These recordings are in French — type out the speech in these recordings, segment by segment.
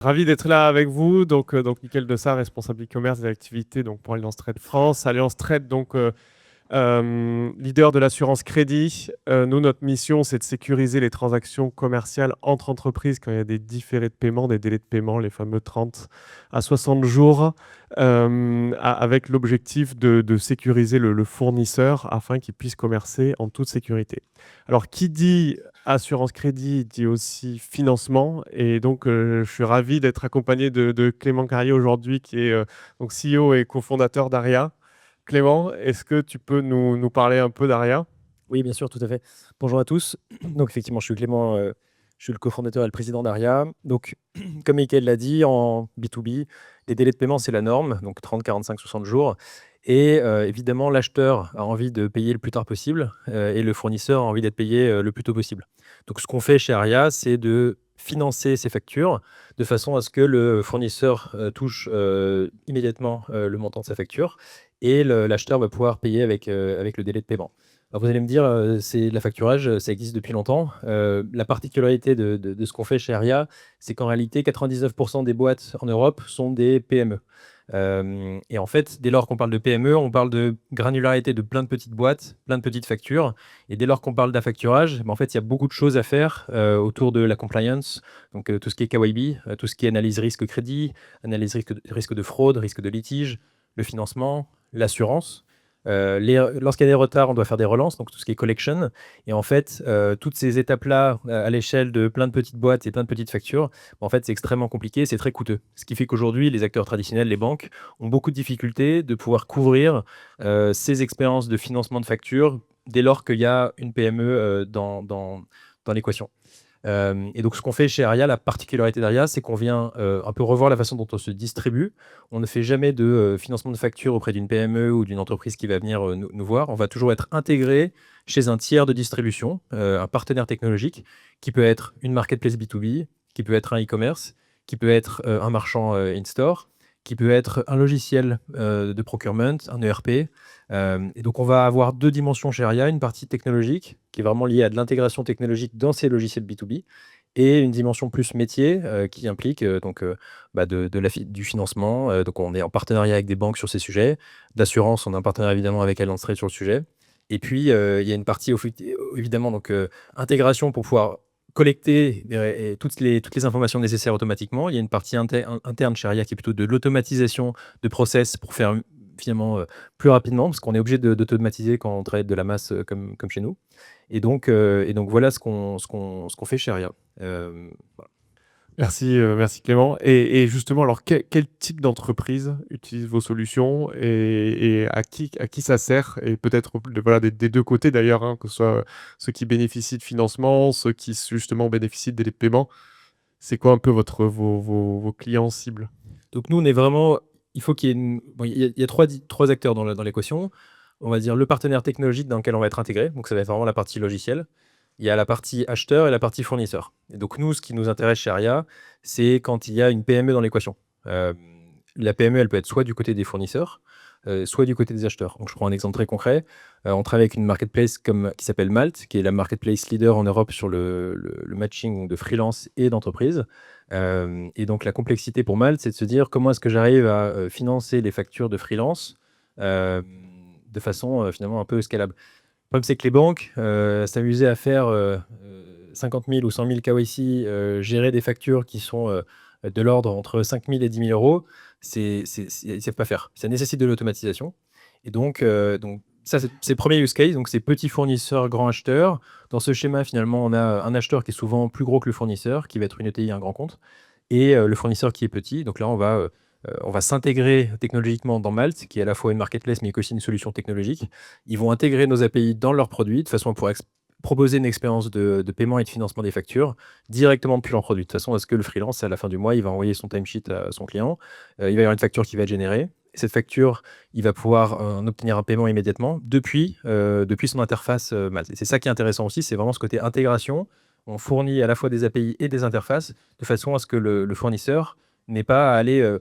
Ravi d'être là avec vous. Donc Mickaël Dessart, responsable e-commerce et activités donc pour Allianz Trade France. Allianz Trade, leader de l'assurance crédit. Nous, notre mission, c'est de sécuriser les transactions commerciales entre entreprises quand il y a des différés de paiement, des délais de paiement, les fameux 30 à 60 jours, avec l'objectif de sécuriser le fournisseur afin qu'il puisse commercer en toute sécurité. Alors, qui dit assurance crédit dit aussi financement. Et donc, je suis ravi d'être accompagné de Clément Carrier aujourd'hui, qui est donc CEO et cofondateur d'Aria. Clément, est-ce que tu peux nous parler un peu d'Aria? Oui, bien sûr, tout à fait. Bonjour à tous. Donc effectivement, je suis Clément, je suis le cofondateur et le président d'Aria. Donc, comme Mickaël l'a dit, en B2B, les délais de paiement, c'est la norme, donc 30, 45, 60 jours. Et évidemment, l'acheteur a envie de payer le plus tard possible et le fournisseur a envie d'être payé le plus tôt possible. Donc, ce qu'on fait chez Aria, c'est de financer ces factures de façon à ce que le fournisseur touche immédiatement le montant de sa facture et l'acheteur va pouvoir payer avec le délai de paiement. Alors vous allez me dire, c'est l'affacturage, ça existe depuis longtemps. La particularité de ce qu'on fait chez Aria, c'est qu'en réalité 99 des boîtes en Europe sont des PME. Et en fait, dès lors qu'on parle de PME, on parle de granularité de plein de petites boîtes, plein de petites factures. Et dès lors qu'on parle d'affacturage, en fait, il y a beaucoup de choses à faire autour de la compliance, donc tout ce qui est KYB, tout ce qui est analyse risque crédit, analyse risque de fraude, risque de litige, le financement, l'assurance. Lorsqu'il y a des retards, on doit faire des relances, donc tout ce qui est collection. Et en fait, toutes ces étapes-là, à l'échelle de plein de petites boîtes et plein de petites factures, en fait, c'est extrêmement compliqué, c'est très coûteux. Ce qui fait qu'aujourd'hui, les acteurs traditionnels, les banques, ont beaucoup de difficultés de pouvoir couvrir ces expériences de financement de factures dès lors qu'il y a une PME dans l'équation. Et donc, ce qu'on fait chez Aria, la particularité d'Aria, c'est qu'on vient un peu revoir la façon dont on se distribue. On ne fait jamais de financement de facture auprès d'une PME ou d'une entreprise qui va venir nous voir. On va toujours être intégré chez un tiers de distribution, un partenaire technologique, qui peut être une marketplace B2B, qui peut être un e-commerce, qui peut être un marchand in-store, qui peut être un logiciel de procurement, un ERP. Et donc, on va avoir deux dimensions chez Aria, une partie technologique qui est vraiment liée à de l'intégration technologique dans ces logiciels B2B et une dimension plus métier qui implique du financement. Donc, on est en partenariat avec des banques sur ces sujets. D'assurance, on est en partenariat évidemment avec Allianz Trade sur le sujet. Et puis, il y a une partie évidemment intégration pour pouvoir collecter toutes les informations nécessaires automatiquement. Il y a une partie interne chez Aria qui est plutôt de l'automatisation de process pour faire finalement plus rapidement, parce qu'on est obligé d'automatiser quand on traite de la masse comme chez nous. Et donc voilà ce qu'on fait chez Aria. Voilà. Merci Clément. Et justement, alors quel type d'entreprise utilise vos solutions et à qui ça sert? Et peut-être voilà, des deux côtés d'ailleurs, hein, que ce soit ceux qui bénéficient de financement, ceux qui justement bénéficient des délais de paiement. C'est quoi un peu vos clients cibles? Donc nous, on est vraiment. Il faut qu'il y ait il y a trois acteurs dans l'équation. On va dire le partenaire technologique dans lequel on va être intégré. Donc ça va être vraiment la partie logicielle. Il y a la partie acheteur et la partie fournisseur. Et donc nous, ce qui nous intéresse chez Aria, c'est quand il y a une PME dans l'équation. La PME, elle peut être soit du côté des fournisseurs, soit du côté des acheteurs. Donc je prends un exemple très concret. On travaille avec une marketplace qui s'appelle Malt, qui est la marketplace leader en Europe sur le matching de freelance et d'entreprise. Et donc la complexité pour Malt, c'est de se dire comment est-ce que j'arrive à financer les factures de freelance de façon finalement un peu scalable. Le problème, c'est que les banques s'amusaient à faire 50 000 ou 100 000 KYC, gérer des factures qui sont de l'ordre entre 5 000 et 10 000 euros. Ils ne savent pas faire. Ça nécessite de l'automatisation. Et donc ça, c'est le premier use case. Donc, c'est petits fournisseurs, grands acheteurs. Dans ce schéma, finalement, on a un acheteur qui est souvent plus gros que le fournisseur, qui va être une ETI, un grand compte, et le fournisseur qui est petit. Donc là, on va s'intégrer technologiquement dans Malt, qui est à la fois une marketplace, mais aussi une solution technologique. Ils vont intégrer nos API dans leurs produits, de façon à pouvoir proposer une expérience de paiement et de financement des factures directement depuis leur produit. De toute façon, à ce que le freelance, à la fin du mois, il va envoyer son timesheet à son client. Il va y avoir une facture qui va être générée. Et cette facture, il va pouvoir en obtenir un paiement immédiatement depuis son interface Malt. Et c'est ça qui est intéressant aussi, c'est vraiment ce côté intégration. On fournit à la fois des API et des interfaces de façon à ce que le fournisseur n'ait pas à aller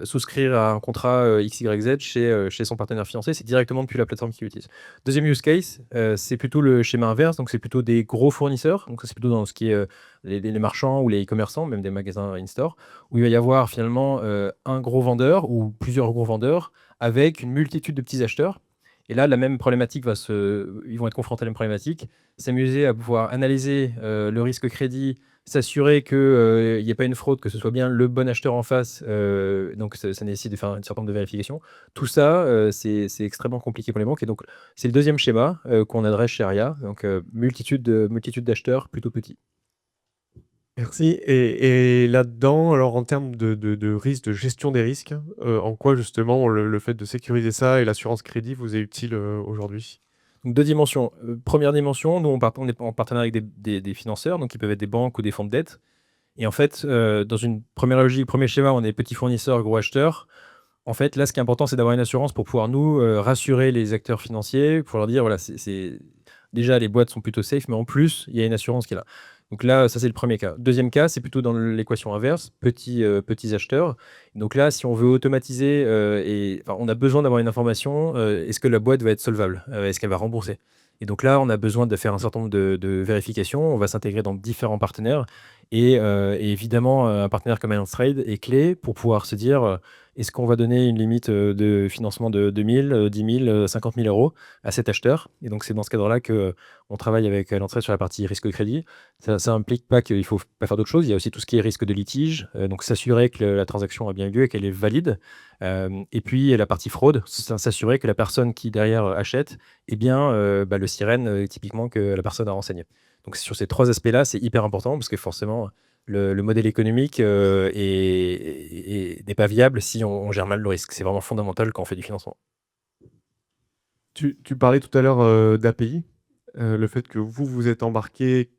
souscrire à un contrat XYZ chez son partenaire financier, c'est directement depuis la plateforme qu'il utilise. Deuxième use case, c'est plutôt le schéma inverse, donc c'est plutôt des gros fournisseurs, donc ça c'est plutôt dans ce qui est les marchands ou les e-commerçants, même des magasins in-store, où il va y avoir finalement un gros vendeur ou plusieurs gros vendeurs avec une multitude de petits acheteurs. Et là, la même problématique ils vont être confrontés à la même problématique, s'amuser à pouvoir analyser le risque crédit, s'assurer qu'il n'y ait pas une fraude, que ce soit bien le bon acheteur en face, donc ça nécessite de faire un certain nombre de vérifications. Tout ça, c'est extrêmement compliqué pour les banques. Et donc, c'est le deuxième schéma qu'on adresse chez Aria, donc multitude d'acheteurs plutôt petits. Merci. Et là-dedans, alors en termes de risque, de gestion des risques, en quoi justement le fait de sécuriser ça et l'assurance crédit vous est utile aujourd'hui? Donc, deux dimensions. Première dimension, nous, on est en partenariat avec des financeurs, donc qui peuvent être des banques ou des fonds de dette. Et en fait, dans une première logique, premier schéma, on est petits fournisseurs, gros acheteurs. En fait, là, ce qui est important, c'est d'avoir une assurance pour pouvoir nous rassurer les acteurs financiers, pour leur dire, voilà, déjà, les boîtes sont plutôt safe, mais en plus, il y a une assurance qui est là. Donc là, ça, c'est le premier cas. Deuxième cas, c'est plutôt dans l'équation inverse, petits acheteurs. Donc là, si on veut automatiser, on a besoin d'avoir une information, est-ce que la boîte va être solvable? Est-ce qu'elle va rembourser? Et donc là, on a besoin de faire un certain nombre de vérifications. On va s'intégrer dans différents partenaires. Et évidemment, un partenaire comme Allianz Trade est clé pour pouvoir se dire, est-ce qu'on va donner une limite de financement de 2 000, 10 000, 50 000 euros à cet acheteur? Et donc, c'est dans ce cadre-là qu'on travaille avec Allianz Trade sur la partie risque crédit. Ça implique pas qu'il faut pas faire d'autres choses. Il y a aussi tout ce qui est risque de litige, donc s'assurer que la transaction a bien eu lieu et qu'elle est valide. Et puis la partie fraude, s'assurer que la personne qui derrière achète est bien le sirène typiquement que la personne a renseigné. Donc sur ces trois aspects-là, c'est hyper important parce que forcément, le modèle économique n'est pas viable si on gère mal le risque. C'est vraiment fondamental quand on fait du financement. Tu parlais tout à l'heure d'API, le fait que vous êtes embarqué,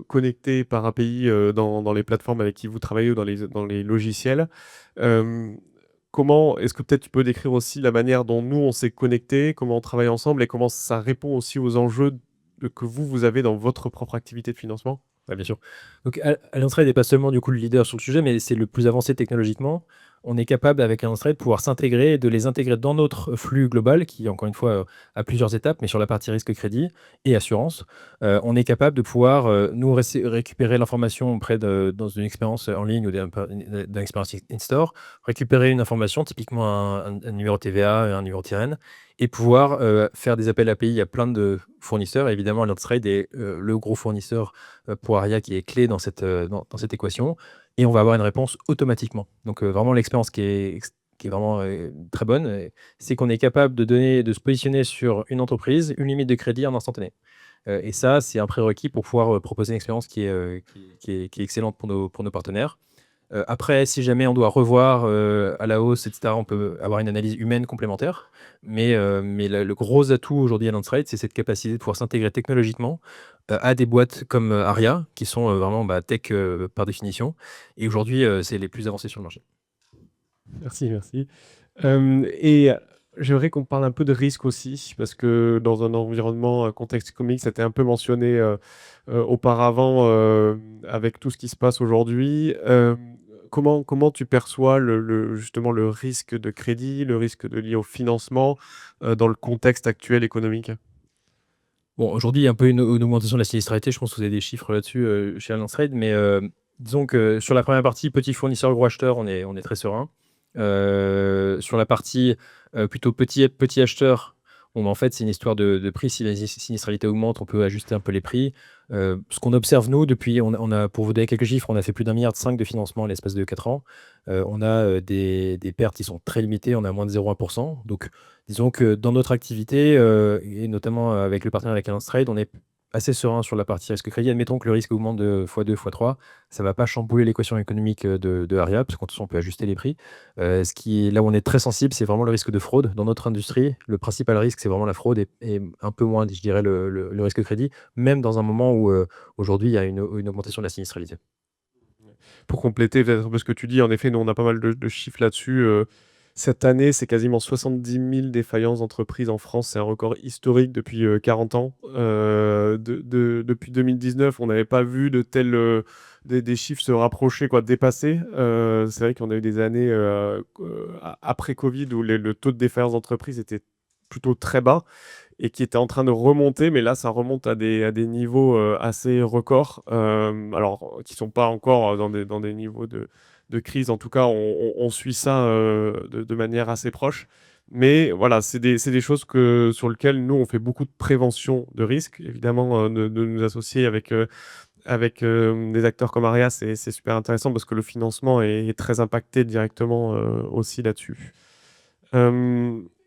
connecté par API dans les plateformes avec qui vous travaillez ou dans les logiciels. Est-ce que peut-être tu peux décrire aussi la manière dont nous on s'est connectés, comment on travaille ensemble et comment ça répond aussi aux enjeux que vous avez dans votre propre activité de financement? Ouais, bien sûr. Donc Allianz Trade n'est pas seulement du coup le leader sur le sujet, mais c'est le plus avancé technologiquement. On est capable avec Allianz Trade de pouvoir s'intégrer et de les intégrer dans notre flux global qui, encore une fois, a plusieurs étapes, mais sur la partie risque crédit et assurance, on est capable de pouvoir nous récupérer l'information dans une expérience en ligne ou d'une expérience in-store, récupérer une information, typiquement un numéro TVA, un numéro TIREN, et pouvoir faire des appels API à plein de fournisseurs. Évidemment, Allianz Trade est le gros fournisseur pour Aria qui est clé dans cette équation, et on va avoir une réponse automatiquement. Donc vraiment l'expérience qui est vraiment très bonne, c'est qu'on est capable de se positionner sur une entreprise, une limite de crédit en instantané. Et ça, c'est un prérequis pour pouvoir proposer une expérience qui est excellente pour nos partenaires. Après, si jamais on doit revoir à la hausse, etc., on peut avoir une analyse humaine complémentaire. Mais le gros atout aujourd'hui à Lensride, c'est cette capacité de pouvoir s'intégrer technologiquement à des boîtes comme Aria, qui sont vraiment tech par définition. Et aujourd'hui, c'est les plus avancés sur le marché. Merci, merci. Et j'aimerais qu'on parle un peu de risque aussi, parce que dans un environnement, un contexte économique, ça a été un peu mentionné auparavant avec tout ce qui se passe aujourd'hui. Comment tu perçois justement le risque de crédit, le risque lié au financement dans le contexte actuel économique? Bon, aujourd'hui, il y a un peu une augmentation de la sinistralité. Je pense que vous avez des chiffres là-dessus chez Allianz Trade. Mais disons que sur la première partie, petit fournisseur, gros acheteur, on est très serein. Sur la partie plutôt petit acheteur, en fait, c'est une histoire de prix. Si la sinistralité augmente, on peut ajuster un peu les prix. Ce qu'on observe, nous, depuis, pour vous donner quelques chiffres, on a fait plus d'1,5 milliard de financement à l'espace de 4 ans. On a des pertes qui sont très limitées. On a moins de 0,1%. Donc, disons que dans notre activité, et notamment avec le partenaire avec Allianz Trade, on est assez serein sur la partie risque crédit. Admettons que le risque augmente de x2, x3. Ça ne va pas chambouler l'équation économique de Aria, parce qu'en tout cas, on peut ajuster les prix. Là où on est très sensible, c'est vraiment le risque de fraude. Dans notre industrie, le principal risque, c'est vraiment la fraude et un peu moins, je dirais, le risque crédit, même dans un moment où aujourd'hui, il y a une augmentation de la sinistralité. Pour compléter peut-être un peu ce que tu dis, en effet, nous, on a pas mal de chiffres là-dessus. Cette année, c'est quasiment 70 000 défaillances d'entreprises en France. C'est un record historique depuis 40 ans. Depuis 2019, on n'avait pas vu de telles des chiffres se rapprocher, quoi, dépasser. C'est vrai qu'on a eu des années après Covid où le taux de défaillance d'entreprise était plutôt très bas et qui était en train de remonter, mais là, ça remonte à des niveaux assez records, alors qui ne sont pas encore dans des niveaux de crise. En tout cas, on suit ça de manière assez proche. Mais voilà, c'est des choses sur lesquelles nous, on fait beaucoup de prévention de risques. Évidemment, de nous associer avec des acteurs comme Aria, c'est super intéressant parce que le financement est très impacté directement aussi là-dessus.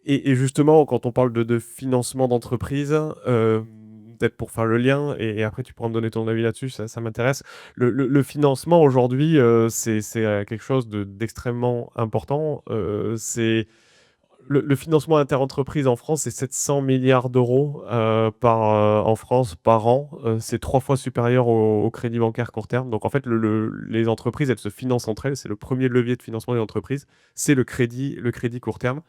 Et justement, quand on parle de financement d'entreprise, peut-être pour faire le lien, et après tu pourras me donner ton avis là-dessus, ça m'intéresse. Le financement aujourd'hui, c'est quelque chose d'extrêmement important. Le financement interentreprise en France, c'est 700 milliards d'euros en France par an. C'est 3 fois supérieur au crédit bancaire court terme. Donc en fait, les entreprises, elles se financent entre elles. C'est le premier levier de financement des entreprises, c'est le crédit court terme.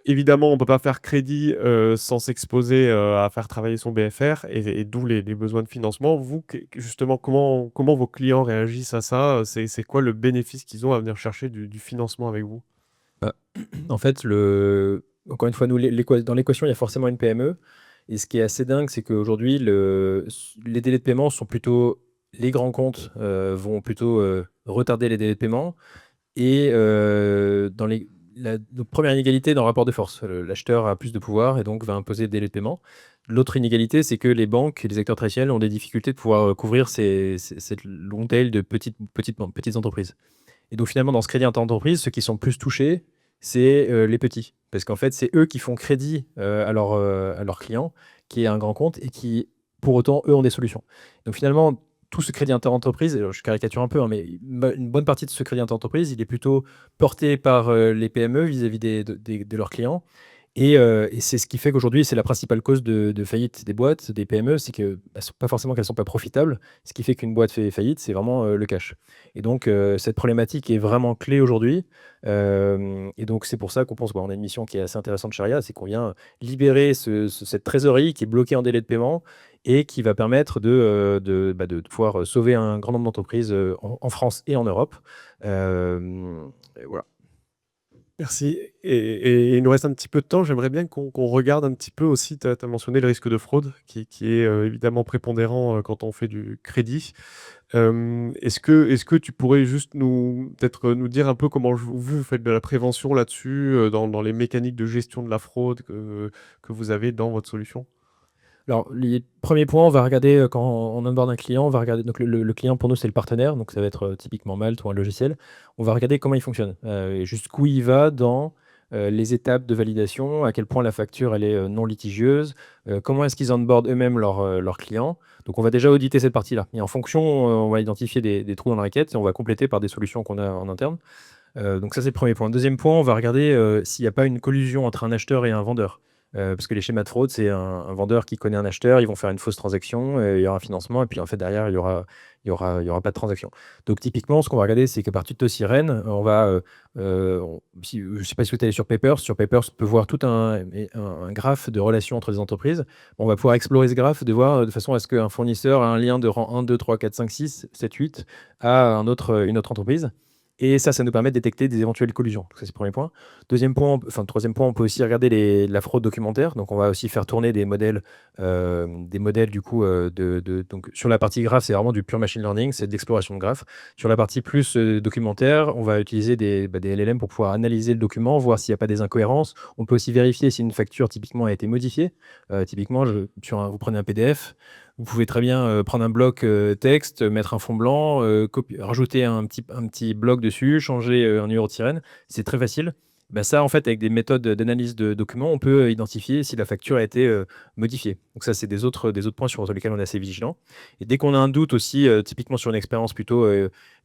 Évidemment, on ne peut pas faire crédit sans s'exposer à faire travailler son BFR, et d'où les besoins de financement. Vous, justement, comment vos clients réagissent à ça? C'est quoi le bénéfice qu'ils ont à venir chercher du financement avec vous? Bah, en fait, encore une fois, nous, dans l'équation, il y a forcément une PME. Et ce qui est assez dingue, c'est qu'aujourd'hui, les délais de paiement sont plutôt. Les grands comptes vont plutôt retarder les délais de paiement. Et donc, première inégalité dans le rapport de force. L'acheteur a plus de pouvoir et donc va imposer des délais de paiement. L'autre inégalité, c'est que les banques et les acteurs traditionnels ont des difficultés de pouvoir couvrir cette long tail de petites entreprises. Et donc finalement, dans ce crédit inter-entreprise, ceux qui sont plus touchés, c'est les petits. Parce qu'en fait, c'est eux qui font crédit à leur client, qui est un grand compte, et qui, pour autant, eux ont des solutions. Donc finalement, tout ce crédit inter-entreprise, alors je caricature un peu, hein, mais une bonne partie de ce crédit inter-entreprise, il est plutôt porté par les PME vis-à-vis de leurs clients. Et c'est ce qui fait qu'aujourd'hui, c'est la principale cause de faillite des boîtes, des PME, c'est que pas forcément qu'elles ne sont pas profitables. Ce qui fait qu'une boîte fait faillite, c'est vraiment le cash. Et donc, cette problématique est vraiment clé aujourd'hui. Et donc, c'est pour ça qu'on pense, on a une mission qui est assez intéressante chez Aria, c'est qu'on vient libérer cette trésorerie qui est bloquée en délai de paiement et qui va permettre de pouvoir sauver un grand nombre d'entreprises en France et en Europe. Et voilà. Merci. Et il nous reste un petit peu de temps. J'aimerais bien qu'on regarde un petit peu aussi, tu as mentionné le risque de fraude qui est évidemment prépondérant quand on fait du crédit. Est-ce que tu pourrais juste peut-être nous dire un peu comment vous faites de la prévention là-dessus, dans les mécaniques de gestion de la fraude que vous avez dans votre solution? Alors, les premiers points, on va regarder quand on onboard un client, on va regarder. Donc, le client pour nous, c'est le partenaire. Donc, ça va être typiquement Malte ou un logiciel. On va regarder comment il fonctionne et jusqu'où il va dans les étapes de validation, à quel point la facture elle est non litigieuse, comment est-ce qu'ils onboardent eux-mêmes leurs clients. Donc, on va déjà auditer cette partie-là. Et en fonction, on va identifier des trous dans la raquette et on va compléter par des solutions qu'on a en interne. Donc, ça, c'est le premier point. Deuxième point, on va regarder s'il n'y a pas une collusion entre un acheteur et un vendeur. Parce que les schémas de fraude, c'est un vendeur qui connaît un acheteur, ils vont faire une fausse transaction, il y aura un financement, et puis en fait derrière, il y aura pas de transaction. Donc typiquement, ce qu'on va regarder, c'est qu'à partir de Sirène, on va, je ne sais pas si vous êtes allé sur Papers, on peut voir tout un graphe de relations entre les entreprises. On va pouvoir explorer ce graphe, de voir de façon à ce qu'un fournisseur a un lien de rang 1, 2, 3, 4, 5, 6, 7, 8 à une autre entreprise. Et ça nous permet de détecter des éventuelles collusions. Donc ça, c'est le premier point. Troisième point, on peut aussi regarder la fraude documentaire. Donc, on va aussi faire tourner des modèles du coup. Donc, sur la partie graphe, c'est vraiment du pure machine learning, c'est de l'exploration de graphes. Sur la partie plus documentaire, on va utiliser des LLM pour pouvoir analyser le document, voir s'il n'y a pas des incohérences. On peut aussi vérifier si une facture, typiquement, a été modifiée. Typiquement, vous prenez un PDF, vous pouvez très bien prendre un bloc texte, mettre un fond blanc, rajouter un petit bloc dessus, changer un numéro de sirène. C'est très facile. Ben ça, en fait, avec des méthodes d'analyse de documents, on peut identifier si la facture a été modifiée. Donc ça, c'est des autres points sur lesquels on est assez vigilant. Et dès qu'on a un doute aussi, typiquement sur une expérience plutôt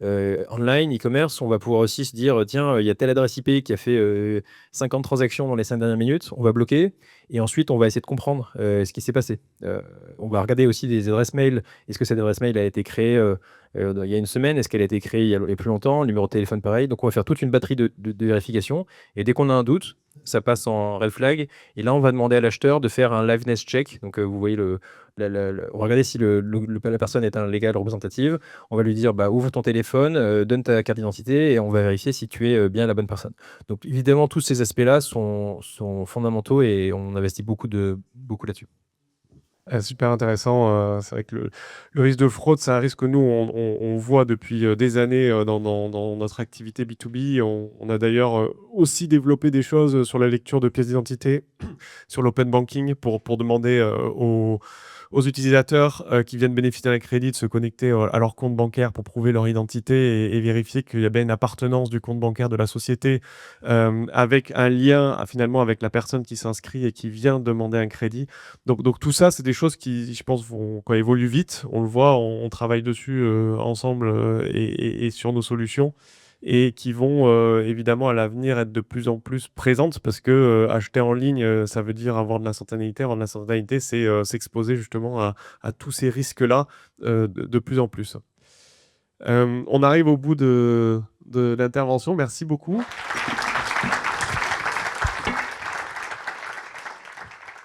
online, e-commerce, on va pouvoir aussi se dire, tiens, il y a telle adresse IP qui a fait 50 transactions dans les 5 dernières minutes, on va bloquer. Et ensuite, on va essayer de comprendre ce qui s'est passé. On va regarder aussi des adresses mail. Est-ce que cette adresse mail a été créée il y a une semaine? Est-ce qu'elle a été créée il y a plus longtemps? Le numéro de téléphone, pareil. Donc on va faire toute une batterie de vérification et dès qu'on a un doute, ça passe en red flag et là, on va demander à l'acheteur de faire un liveness check. Donc vous voyez on va regarder si la personne est un légal représentative. On va lui dire: «Bah, ouvre ton téléphone, donne ta carte d'identité» et on va vérifier si tu es, bien la bonne personne. Donc évidemment, tous ces aspects-là sont fondamentaux et on investit beaucoup là-dessus. Super intéressant, c'est vrai que le risque de fraude, c'est un risque que nous, on voit depuis, des années, dans notre activité B2B. On a d'ailleurs, aussi développé des choses, sur la lecture de pièces d'identité, sur l'open banking pour demander, aux utilisateurs, qui viennent bénéficier d'un crédit de se connecter, à leur compte bancaire pour prouver leur identité et vérifier qu'il y a bien une appartenance du compte bancaire de la société, avec un lien, finalement avec la personne qui s'inscrit et qui vient demander un crédit. Donc tout ça, c'est des choses qui, je pense, vont évoluent vite. On le voit, on travaille dessus, ensemble, et sur nos solutions et qui vont, évidemment à l'avenir être de plus en plus présentes parce que, acheter en ligne, ça veut dire avoir de l'instantanéité. Avoir de l'instantanéité, c'est, s'exposer justement à tous ces risques-là, de plus en plus. On arrive au bout de l'intervention. Merci beaucoup.